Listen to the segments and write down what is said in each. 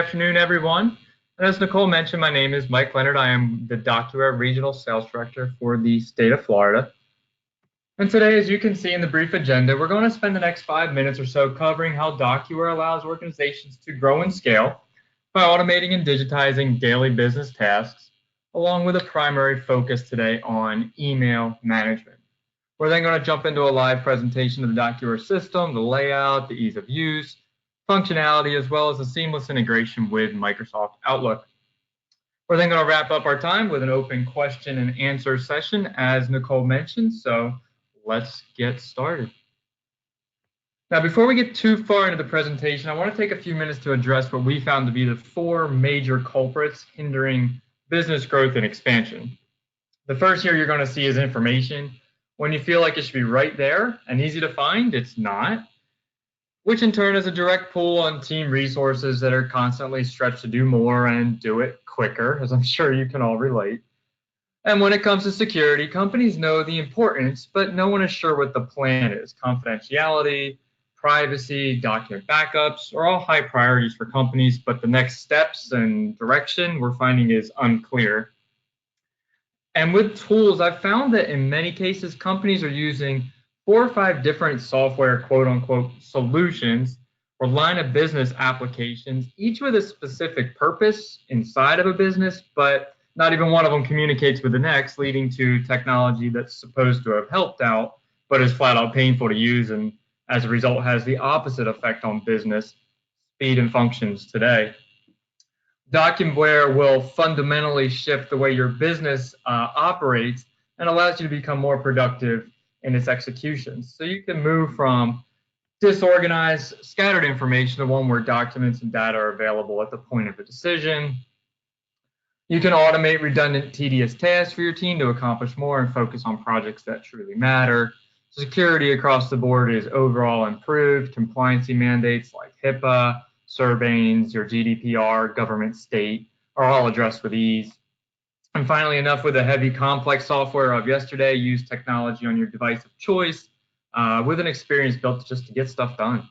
Good afternoon, everyone. And as Nicole mentioned, my name is Mike Leonard. I am the DocuWare Regional Sales Director for the state of Florida. And today, as you can see in the brief agenda, we're going to spend the next 5 minutes or so covering how DocuWare allows organizations to grow and scale by automating and digitizing daily business tasks, along with a primary focus today on email management. We're then going to jump into a live presentation of the DocuWare system, the layout, the ease of use, functionality, as well as the seamless integration with Microsoft Outlook. We're then going to wrap up our time with an open question and answer session, as Nicole mentioned, so let's get started. Now, before we get too far into the presentation, I want to take a few minutes to address what we found to be the 4 major culprits hindering business growth and expansion. The first here you're going to see is information. When you feel like it should be right there and easy to find, it's not, which in turn is a direct pull on team resources that are constantly stretched to do more and do it quicker, as I'm sure you can all relate. And when it comes to security, companies know the importance, but no one is sure what the plan is. Confidentiality, privacy, document backups are all high priorities for companies, but the next steps and direction we're finding is unclear. And with tools, I've found that in many cases, companies are using 4 or 5 different software, quote unquote, solutions or line of business applications, each with a specific purpose inside of a business, but not even one of them communicates with the next, leading to technology that's supposed to have helped out, but is flat out painful to use, and as a result has the opposite effect on business speed and functions today. DocuWare will fundamentally shift the way your business operates and allows you to become more productive in its execution. So you can move from disorganized, scattered information to one where documents and data are available at the point of a decision. You can automate redundant, tedious tasks for your team to accomplish more and focus on projects that truly matter. Security across the board is overall improved. Compliancy mandates like HIPAA, Sarbanes, your GDPR, government state are all addressed with ease. And finally, enough with the heavy, complex software of yesterday. Use technology on your device of choice with an experience built just to get stuff done.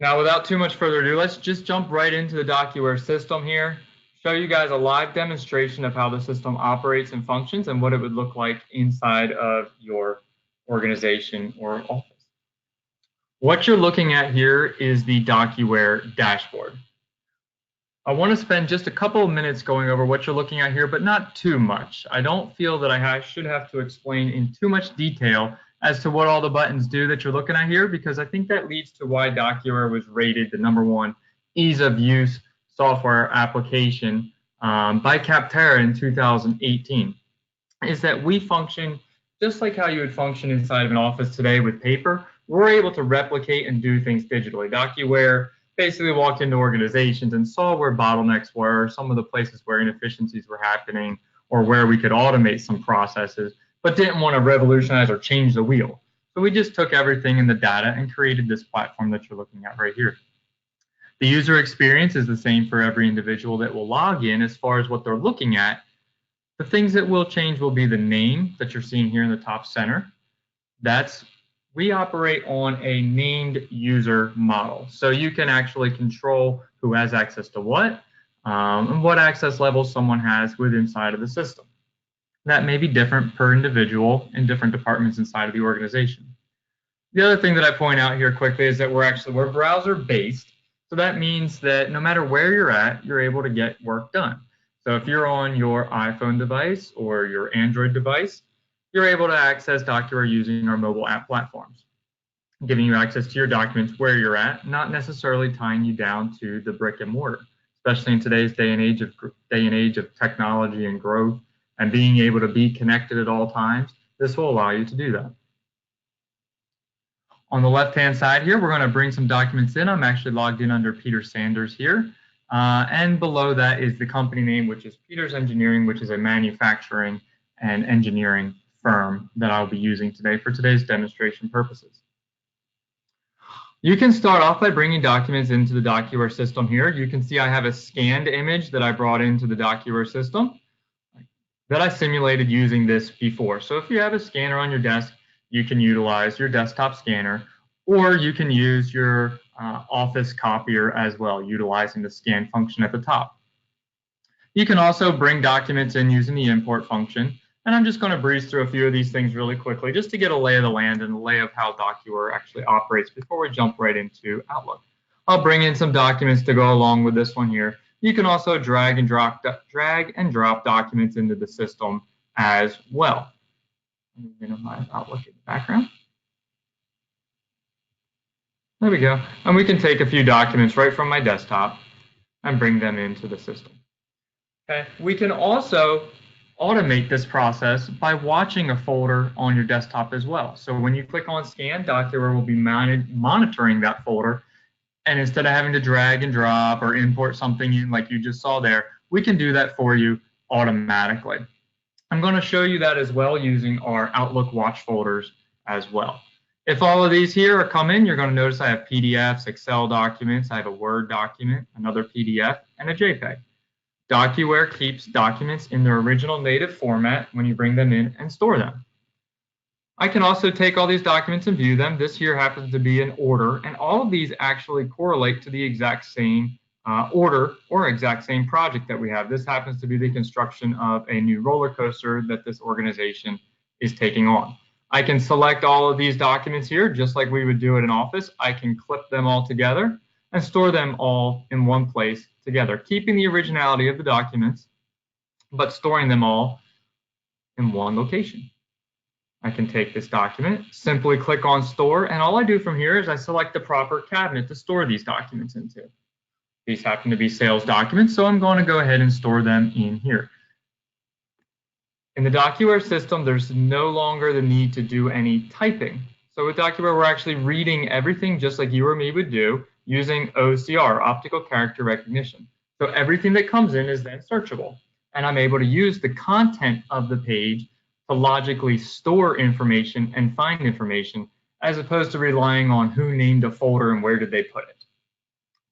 Now, without too much further ado, let's just jump right into the DocuWare system here. Show you guys a live demonstration of how the system operates and functions and what it would look like inside of your organization or office. What you're looking at here is the DocuWare dashboard. I want to spend just a couple of minutes going over what you're looking at here, but not too much. I don't feel that I should have to explain in too much detail as to what all the buttons do that you're looking at here, because I think that leads to why DocuWare was rated the #1 ease of use software application by Capterra in 2018, is that we function just like how you would function inside of an office today with paper. We're able to replicate and do things digitally. DocuWare basically walked into organizations and saw where bottlenecks were, some of the places where inefficiencies were happening, or where we could automate some processes, but didn't want to revolutionize or change the wheel. So we just took everything in the data and created this platform that you're looking at right here. The user experience is the same for every individual that will log in as far as what they're looking at. The things that will change will be the name that you're seeing here in the top center. We operate on a named user model. So you can actually control who has access to what and what access levels someone has within inside of the system. That may be different per individual in different departments inside of the organization. The other thing that I point out here quickly is that we're browser based. So that means that no matter where you're at, you're able to get work done. So if you're on your iPhone device or your Android device, you're able to access DocuWare using our mobile app platforms, giving you access to your documents where you're at, not necessarily tying you down to the brick and mortar, especially in today's day and age of technology and growth and being able to be connected at all times. This will allow you to do that. On the left-hand side here, we're going to bring some documents in. I'm actually logged in under Peter Sanders here. And below that is the company name, which is Peters Engineering, which is a manufacturing and engineering firm that I'll be using today for today's demonstration purposes. You can start off by bringing documents into the DocuWare system here. You can see I have a scanned image that I brought into the DocuWare system that I simulated using this before. So if you have a scanner on your desk, you can utilize your desktop scanner, or you can use your Office copier as well, utilizing the scan function at the top. You can also bring documents in using the import function. And I'm just going to breeze through a few of these things really quickly just to get a lay of the land and a lay of how DocuWare actually operates before we jump right into Outlook. I'll bring in some documents to go along with this one here. You can also drag and drop documents into the system as well. Let me minimize Outlook in the background. There we go. And we can take a few documents right from my desktop and bring them into the system. Okay. We can also automate this process by watching a folder on your desktop as well. So when you click on scan, DocuWare will be monitoring that folder. And instead of having to drag and drop or import something in like you just saw there, we can do that for you automatically. I'm going to show you that as well using our Outlook watch folders as well. If all of these here come in, you're going to notice I have PDFs, Excel documents, I have a Word document, another PDF, and a JPEG. DocuWare keeps documents in their original native format when you bring them in and store them. I can also take all these documents and view them. This here happens to be an order, and all of these actually correlate to the exact same order or exact same project that we have. This happens to be the construction of a new roller coaster that this organization is taking on. I can select all of these documents here just like we would do at an office. I can clip them all together and store them all in one place together, keeping the originality of the documents, but storing them all in one location. I can take this document, simply click on store, and all I do from here is I select the proper cabinet to store these documents into. These happen to be sales documents, so I'm going to go ahead and store them in here. In the DocuWare system, there's no longer the need to do any typing. So with DocuWare, we're actually reading everything just like you or me would do using OCR, optical character recognition. So everything that comes in is then searchable. And I'm able to use the content of the page to logically store information and find information as opposed to relying on who named a folder and where did they put it.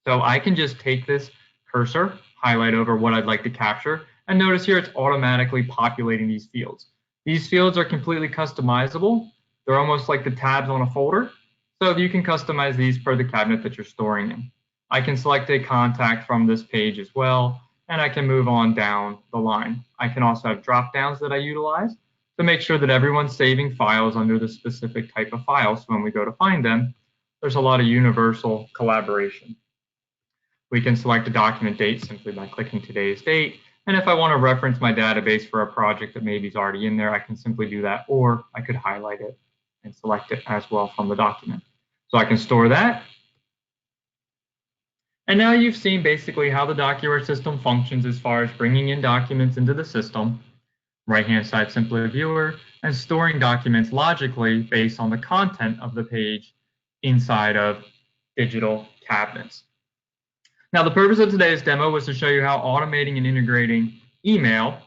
So I can just take this cursor, highlight over what I'd like to capture, and notice here it's automatically populating these fields. These fields are completely customizable. They're almost like the tabs on a folder. So you can customize these per the cabinet that you're storing in. I can select a contact from this page as well, and I can move on down the line. I can also have drop downs that I utilize to make sure that everyone's saving files under the specific type of file. So when we go to find them, there's a lot of universal collaboration. We can select a document date simply by clicking today's date. And if I want to reference my database for a project that maybe is already in there, I can simply do that, or I could highlight it and select it as well from the document. So I can store that. And now you've seen basically how the DocuWare system functions as far as bringing in documents into the system, right-hand side simply a viewer, and storing documents logically based on the content of the page inside of digital cabinets. Now, the purpose of today's demo was to show you how automating and integrating email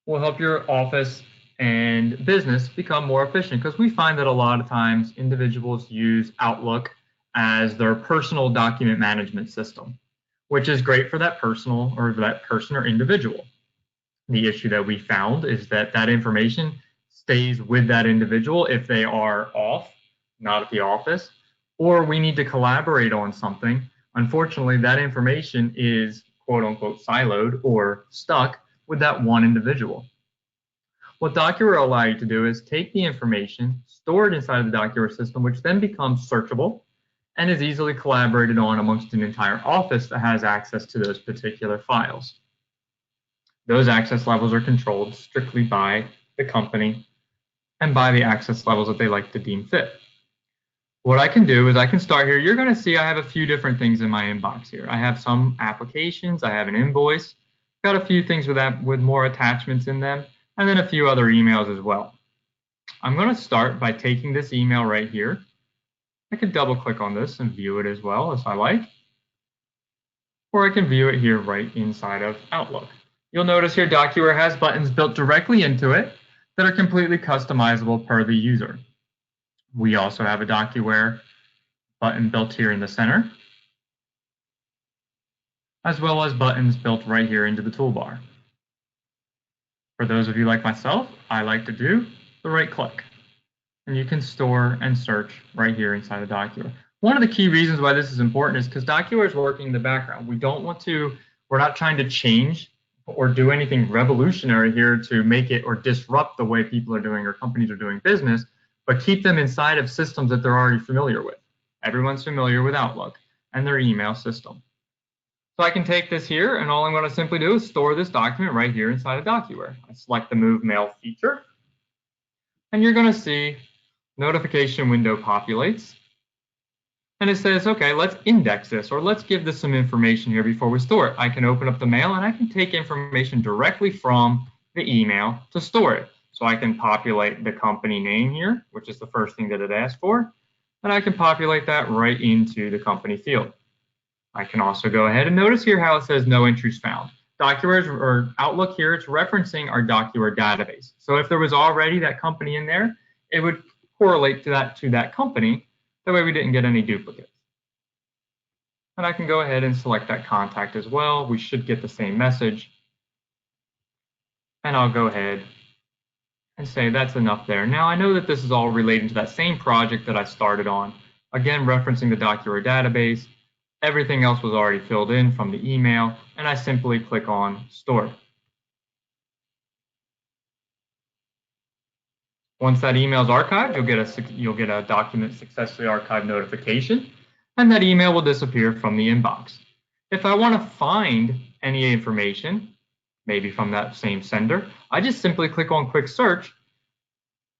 will help your office and business become more efficient, because we find that a lot of times individuals use Outlook as their personal document management system, which is great for that personal or that person or individual. The issue that we found is that that information stays with that individual if they are off, not at the office, or we need to collaborate on something. Unfortunately, that information is quote unquote siloed or stuck with that one individual. What DocuWare will allow you to do is take the information, store it inside of the DocuWare system, which then becomes searchable and is easily collaborated on amongst an entire office that has access to those particular files. Those access levels are controlled strictly by the company and by the access levels that they like to deem fit. What I can do is I can start here. You're going to see I have a few different things in my inbox here. I have some applications. I have an invoice. Got a few things with more attachments in them, and then a few other emails as well. I'm going to start by taking this email right here. I can double click on this and view it as well as I like. Or I can view it here right inside of Outlook. You'll notice here DocuWare has buttons built directly into it that are completely customizable per the user. We also have a DocuWare button built here in the center, as well as buttons built right here into the toolbar. For those of you like myself, I like to do the right click. And you can store and search right here inside of DocuWare. One of the key reasons why this is important is because DocuWare is working in the background. We're not trying to change or do anything revolutionary here to make it or disrupt the way people are doing or companies are doing business, but keep them inside of systems that they're already familiar with. Everyone's familiar with Outlook and their email system. So I can take this here, and all I'm going to simply do is store this document right here inside of DocuWare. I select the Move Mail feature, and you're going to see notification window populates. And it says, okay, let's index this, or let's give this some information here before we store it. I can open up the mail, and I can take information directly from the email to store it. So I can populate the company name here, which is the first thing that it asked for, and I can populate that right into the company field. I can also go ahead and notice here how it says no entries found. DocuWare or Outlook here, it's referencing our DocuWare database. So if there was already that company in there, it would correlate to that company. That way we didn't get any duplicates. And I can go ahead and select that contact as well. We should get the same message. And I'll go ahead and say that's enough there. Now I know that this is all relating to that same project that I started on. Again, referencing the DocuWare database. Everything else was already filled in from the email, and I simply click on Store. Once that email is archived, you'll get a document successfully archived notification, and that email will disappear from the inbox. If I want to find any information, maybe from that same sender, I just simply click on Quick Search,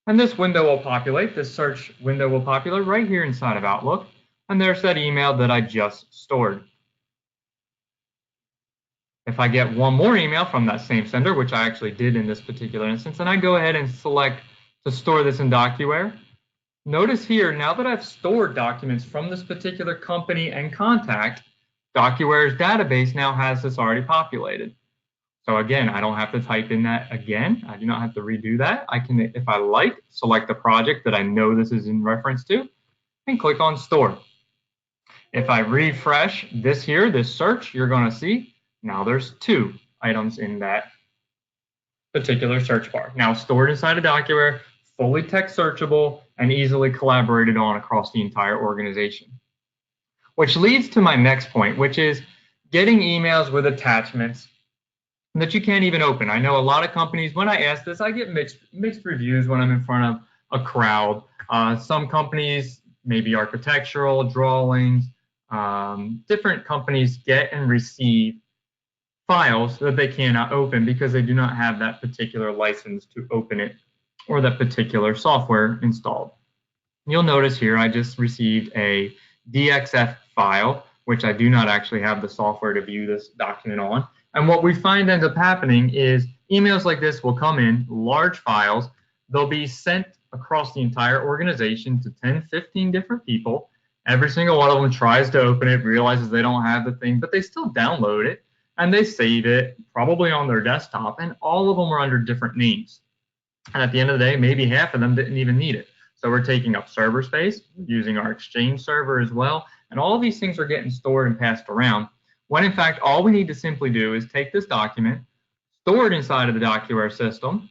and this window will populate. This search window will populate right here inside of Outlook, and there's that email that I just stored. If I get one more email from that same sender, which I actually did in this particular instance, and I go ahead and select to store this in DocuWare, notice here, now that I've stored documents from this particular company and contact, DocuWare's database now has this already populated. So again, I don't have to type in that again. I do not have to redo that. I can, if I like, select the project that I know this is in reference to, and click on Store. If I refresh this here, this search, you're going to see now there's 2 items in that particular search bar. Now stored inside of DocuWare, fully text searchable, and easily collaborated on across the entire organization. Which leads to my next point, which is getting emails with attachments that you can't even open. I know a lot of companies, when I ask this, I get mixed reviews when I'm in front of a crowd. Some companies, maybe architectural, drawings, different companies get and receive files that they cannot open because they do not have that particular license to open it or that particular software installed. You'll notice here I just received a DXF file, which I do not actually have the software to view this document on. And what we find ends up happening is emails like this will come in large files. They'll be sent across the entire organization to 10, 15 different people. Every single one of them tries to open it, realizes they don't have the thing, but they still download it and they save it probably on their desktop, and all of them are under different names. And at the end of the day, maybe half of them didn't even need it. So we're taking up server space, using our Exchange server as well, and all of these things are getting stored and passed around, when in fact all we need to simply do is take this document, store it inside of the DocuWare system.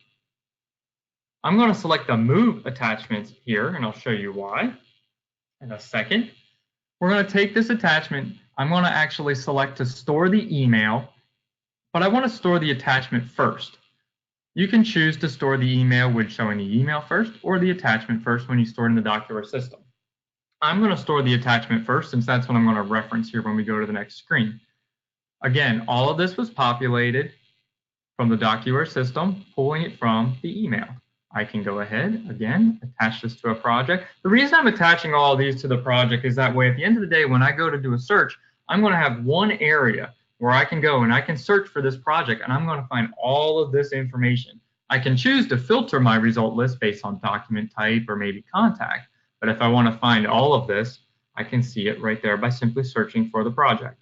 I'm going to select the Move attachments here, and I'll show you why in a second. We're going to take this attachment. I'm going to actually select to store the email, but I want to store the attachment first. You can choose to store the email with showing the email first or the attachment first when you store it in the DocuWare system. I'm going to store the attachment first since that's what I'm going to reference here when we go to the next screen. Again, all of this was populated from the DocuWare system, pulling it from the email. I can go ahead, again, attach this to a project. The reason I'm attaching all of these to the project is that way at the end of the day, when I go to do a search, I'm going to have one area where I can go and I can search for this project, and I'm going to find all of this information. I can choose to filter my result list based on document type or maybe contact, but if I want to find all of this, I can see it right there by simply searching for the project.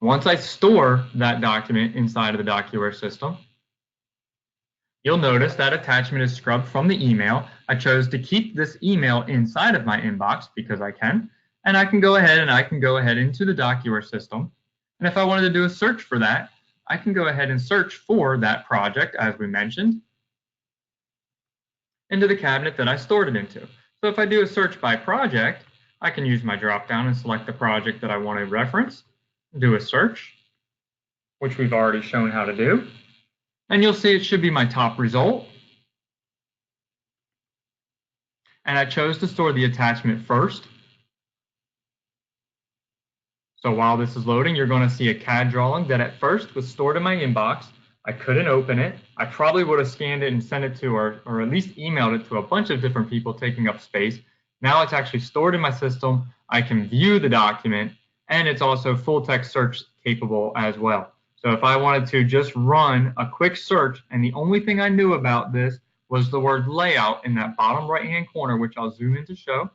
Once I store that document inside of the DocuWare system, you'll notice that attachment is scrubbed from the email. I chose to keep this email inside of my inbox because I can, and I can go ahead into the DocuWare system. And if I wanted to do a search for that, I can go ahead and search for that project, as we mentioned, into the cabinet that I stored it into. So if I do a search by project, I can use my drop down and select the project that I want to reference, do a search, which we've already shown how to do. And you'll see it should be my top result. And I chose to store the attachment first. So while this is loading, you're going to see a CAD drawing that at first was stored in my inbox. I couldn't open it. I probably would have scanned it and sent it to, or at least emailed it to a bunch of different people, taking up space. Now it's actually stored in my system. I can view the document, and it's also full text search capable as well. So if I wanted to just run a quick search, and the only thing I knew about this was the word layout in that bottom right-hand corner, which I'll zoom in to show.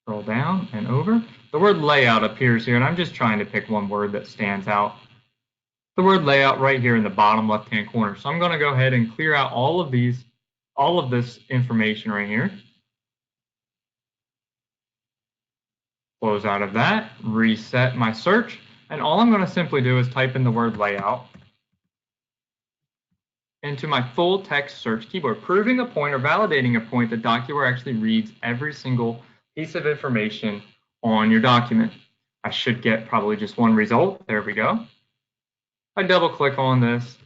Scroll down and over. The word layout appears here, and I'm just trying to pick one word that stands out. The word layout right here in the bottom left-hand corner. So I'm going to go ahead and clear out all of this information right here. Close out of that, reset my search, and all I'm going to simply do is type in the word layout into my full text search keyboard, proving a point or validating a point that DocuWare actually reads every single piece of information on your document. I should get probably just one result. There we go. I double click on this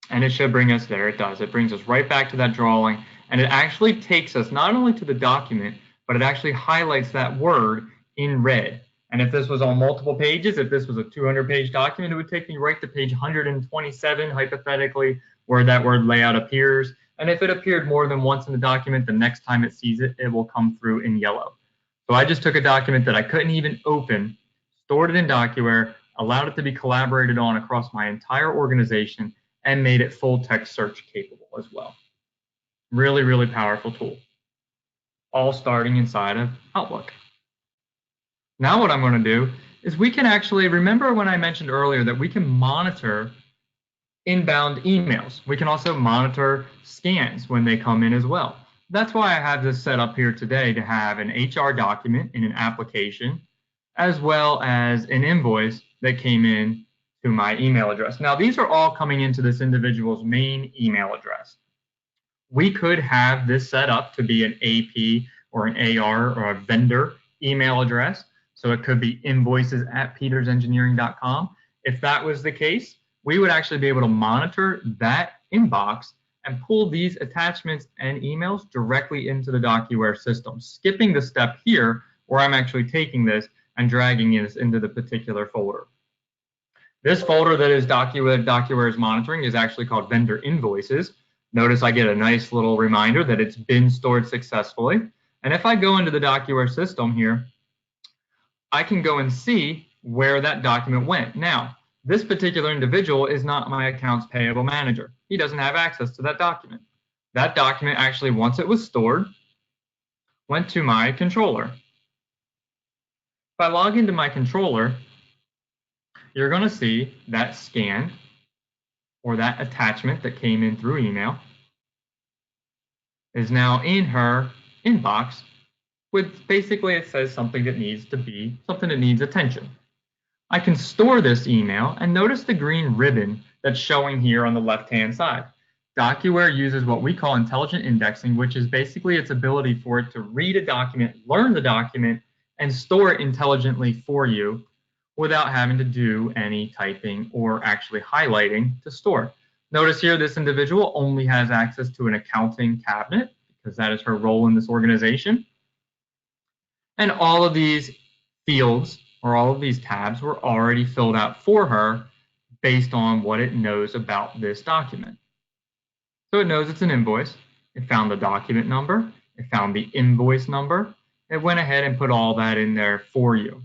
and it should bring us there. It does. It brings us right back to that drawing, and it actually takes us not only to the document, but it actually highlights that word in red. And if this was on multiple pages, if this was a 200-page document, it would take me right to page 127, hypothetically, where that word layout appears. And if it appeared more than once in the document, the next time it sees it, it will come through in yellow. So I just took a document that I couldn't even open, stored it in DocuWare, allowed it to be collaborated on across my entire organization, and made it full text search capable as well. Really, really powerful tool. All starting inside of Outlook. Now what I'm going to do is we can actually, remember when I mentioned earlier that we can monitor inbound emails. We can also monitor scans when they come in as well. That's why I have this set up here today to have an HR document in an application, as well as an invoice that came in to my email address. Now these are all coming into this individual's main email address. We could have this set up to be an AP or an AR or a vendor email address. So it could be invoices@petersengineering.com. If that was the case, we would actually be able to monitor that inbox and pull these attachments and emails directly into the DocuWare system, skipping the step here where I'm actually taking this and dragging this into the particular folder. This folder that is DocuWare is monitoring is actually called vendor invoices. Notice I get a nice little reminder that it's been stored successfully. And if I go into the DocuWare system here, I can go and see where that document went. Now, this particular individual is not my accounts payable manager. He doesn't have access to that document. That document actually, once it was stored, went to my controller. If I log into my controller, you're going to see that scan or that attachment that came in through email is now in her inbox with basically it says something that needs attention. I can store this email and notice the green ribbon that's showing here on the left-hand side. DocuWare uses what we call intelligent indexing, which is basically its ability for it to read a document, learn the document, and store it intelligently for you without having to do any typing or actually highlighting to store. Notice here this individual only has access to an accounting cabinet because that is her role in this organization. And all of these fields or all of these tabs were already filled out for her based on what it knows about this document. So it knows it's an invoice. It found the document number. It found the invoice number. It went ahead and put all that in there for you.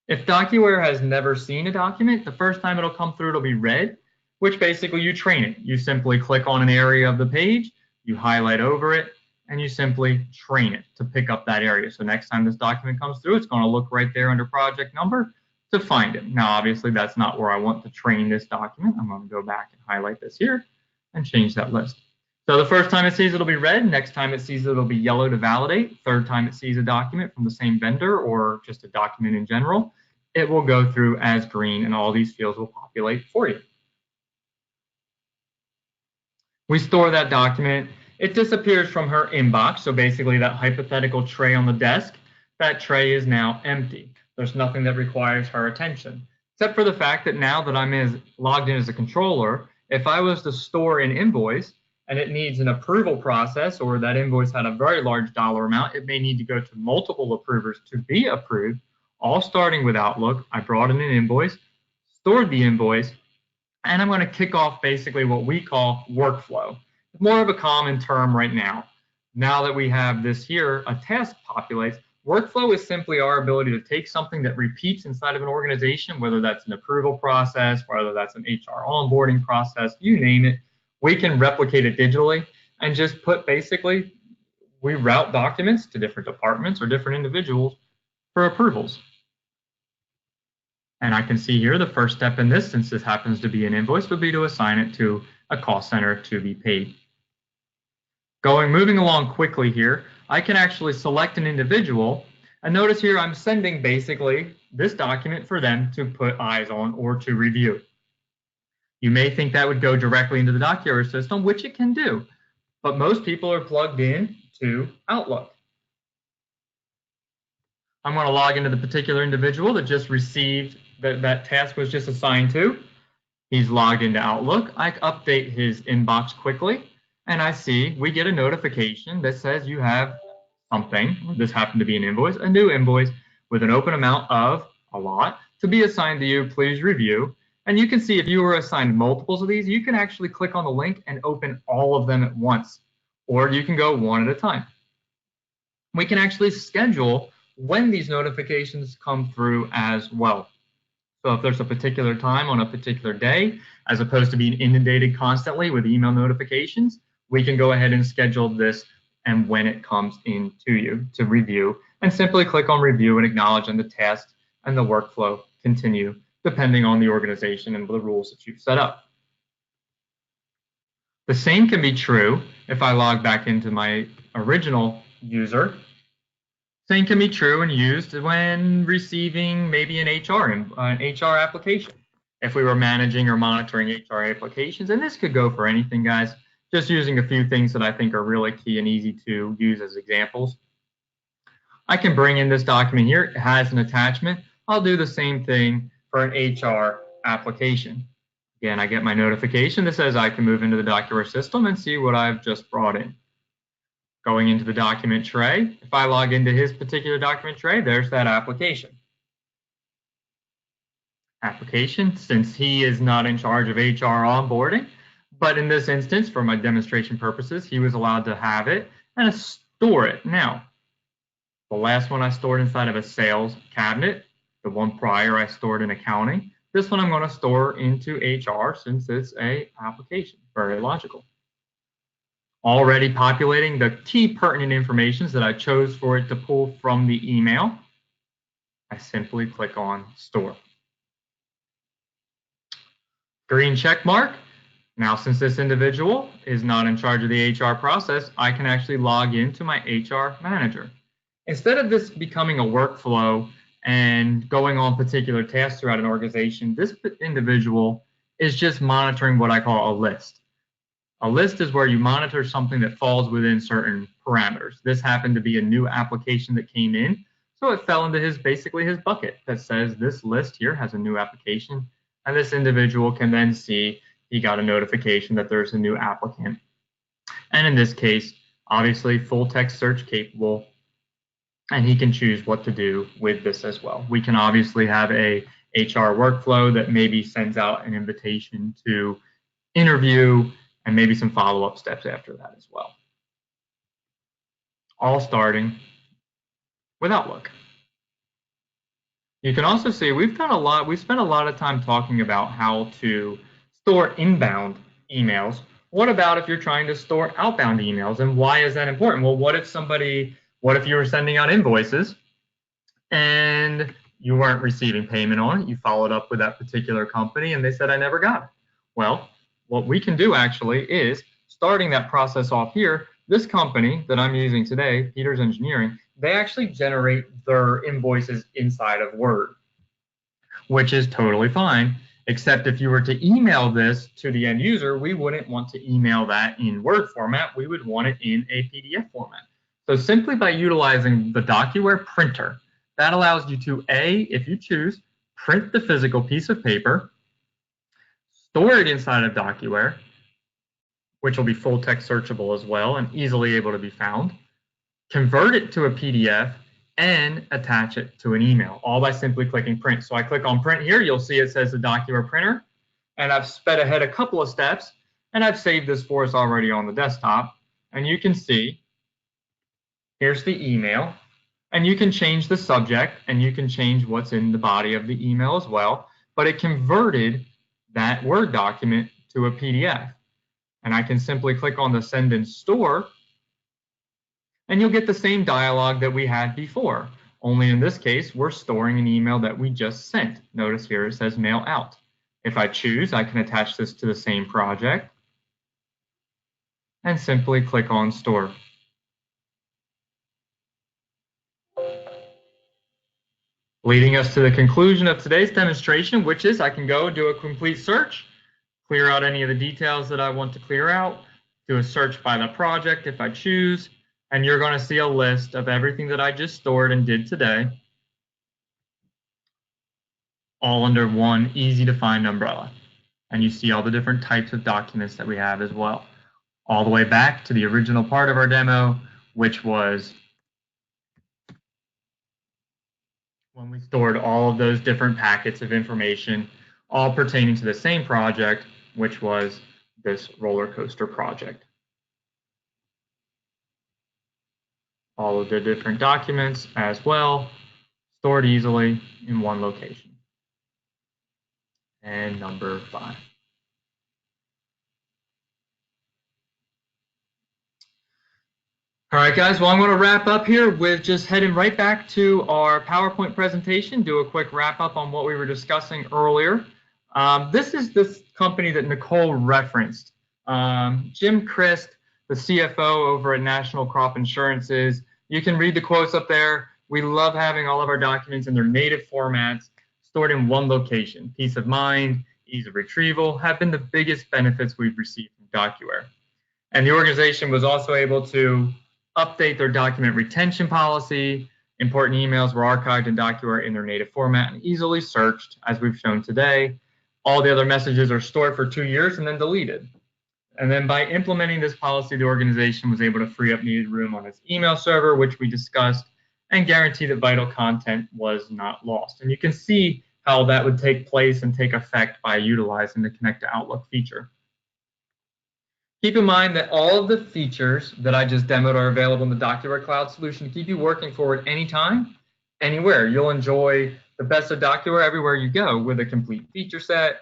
If DocuWare has never seen a document, the first time it'll come through, it'll be red, which basically you train it. You simply click on an area of the page, you highlight over it, and you simply train it to pick up that area. So next time this document comes through, it's going to look right there under project number to find it. Now, obviously, that's not where I want to train this document. I'm going to go back and highlight this here and change that list. So the first time it sees it, it'll be red. Next time it sees it, it'll be yellow to validate. Third time it sees a document from the same vendor or just a document in general, it will go through as green and all these fields will populate for you. We store that document it disappears from her inbox. So basically that hypothetical tray on the desk, that tray is now empty. There's nothing that requires her attention, except for the fact that now that I'm logged in as a controller, if I was to store an invoice and it needs an approval process, or that invoice had a very large dollar amount, it may need to go to multiple approvers to be approved, all starting with Outlook. I brought in an invoice, stored the invoice, and I'm going to kick off basically what we call workflow. It's more of a common term right now. Now that we have this here, a task populates. Workflow is simply our ability to take something that repeats inside of an organization, whether that's an approval process, whether that's an HR onboarding process, you name it. We can replicate it digitally and just put basically, we route documents to different departments or different individuals for approvals. And I can see here the first step in this, since this happens to be an invoice, would be to assign it to a cost center to be paid. Moving along quickly here, I can actually select an individual, and notice here I'm sending basically this document for them to put eyes on or to review. You may think that would go directly into the DocuWare system, which it can do, but most people are plugged in to Outlook. I'm going to log into the particular individual that just received that task was just assigned to. He's logged into Outlook. I update his inbox quickly, and I see we get a notification that says you have something, this happened to be an invoice, a new invoice with an open amount of a lot to be assigned to you. Please review. And you can see if you were assigned multiples of these, you can actually click on the link and open all of them at once, or you can go one at a time. We can actually schedule when these notifications come through as well. So if there's a particular time on a particular day, as opposed to being inundated constantly with email notifications, we can go ahead and schedule this and when it comes into you to review, and simply click on review and acknowledge, and the task and the workflow continue depending on the organization and the rules that you've set up. The same can be true if I log back into my original user. Same can be true and used when receiving maybe an HR application. If we were managing or monitoring HR applications, and this could go for anything, guys, just using a few things that I think are really key and easy to use as examples. I can bring in this document here. It has an attachment. I'll do the same thing for an HR application. Again, I get my notification that says I can move into the DocuWare system and see what I've just brought in. Going into the document tray, if I log into his particular document tray, there's that application. Since he is not in charge of HR onboarding, but in this instance, for my demonstration purposes, he was allowed to have it and store it. Now, the last one I stored inside of a sales cabinet. The one prior I stored in accounting. This one I'm going to store into HR since it's an application. Very logical. Already populating the key pertinent information that I chose for it to pull from the email. I simply click on Store. Green check mark. Now, since this individual is not in charge of the HR process, I can actually log into my HR manager. Instead of this becoming a workflow and going on particular tasks throughout an organization, this individual is just monitoring what I call a list. A list is where you monitor something that falls within certain parameters. This happened to be a new application that came in, so it fell into basically his bucket that says this list here has a new application, and this individual can then see he got a notification that there's a new applicant. And in this case, obviously full text search capable, and he can choose what to do with this as well. We can obviously have a HR workflow that maybe sends out an invitation to interview and maybe some follow-up steps after that as well. All starting with Outlook. You can also see we've spent a lot of time talking about how to store inbound emails. What about if you're trying to store outbound emails, and why is that important? Well, what if you were sending out invoices and you weren't receiving payment on it? You followed up with that particular company and they said, I never got it. Well, what we can do actually is starting that process off here. This company that I'm using today, Peters Engineering, they actually generate their invoices inside of Word, which is totally fine. Except if you were to email this to the end user, we wouldn't want to email that in Word format. We would want it in a PDF format. So simply by utilizing the DocuWare printer, that allows you to, A, if you choose, print the physical piece of paper, store it inside of DocuWare, which will be full text searchable as well and easily able to be found, convert it to a PDF, and attach it to an email, all by simply clicking print. So I click on print here, you'll see it says the DocuWare printer, and I've sped ahead a couple of steps, and I've saved this for us already on the desktop. And you can see, here's the email, and you can change the subject, and you can change what's in the body of the email as well, but it converted that Word document to a PDF. And I can simply click on the send and store, and you'll get the same dialog that we had before. Only in this case, we're storing an email that we just sent. Notice here it says mail out. If I choose, I can attach this to the same project and simply click on store. Leading us to the conclusion of today's demonstration, which is I can go do a complete search, clear out any of the details that I want to clear out, do a search by the project if I choose, and you're going to see a list of everything that I just stored and did today, all under one easy to find umbrella. And you see all the different types of documents that we have as well, all the way back to the original part of our demo, which was when we stored all of those different packets of information, all pertaining to the same project, which was this roller coaster project. All of the different documents as well, stored easily in one location. And number 5. All right, guys, well, I'm going to wrap up here with just heading right back to our PowerPoint presentation, do a quick wrap up on what we were discussing earlier. This is this company that Nicole referenced. Jim Christ, the CFO over at National Crop Insurances. You can read the quotes up there. We love having all of our documents in their native formats stored in one location. Peace of mind, ease of retrieval have been the biggest benefits we've received from DocuWare. And the organization was also able to update their document retention policy. Important emails were archived in DocuWare in their native format and easily searched, as we've shown today. All the other messages are stored for 2 years and then deleted. And then by implementing this policy, the organization was able to free up needed room on its email server, which we discussed, and guarantee that vital content was not lost. And you can see how that would take place and take effect by utilizing the Connect to Outlook feature. Keep in mind that all of the features that I just demoed are available in the DocuWare Cloud solution to keep you working forward anytime, anywhere. You'll enjoy the best of DocuWare everywhere you go with a complete feature set,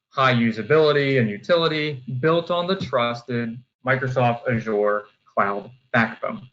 high usability and utility built on the trusted Microsoft Azure cloud backbone.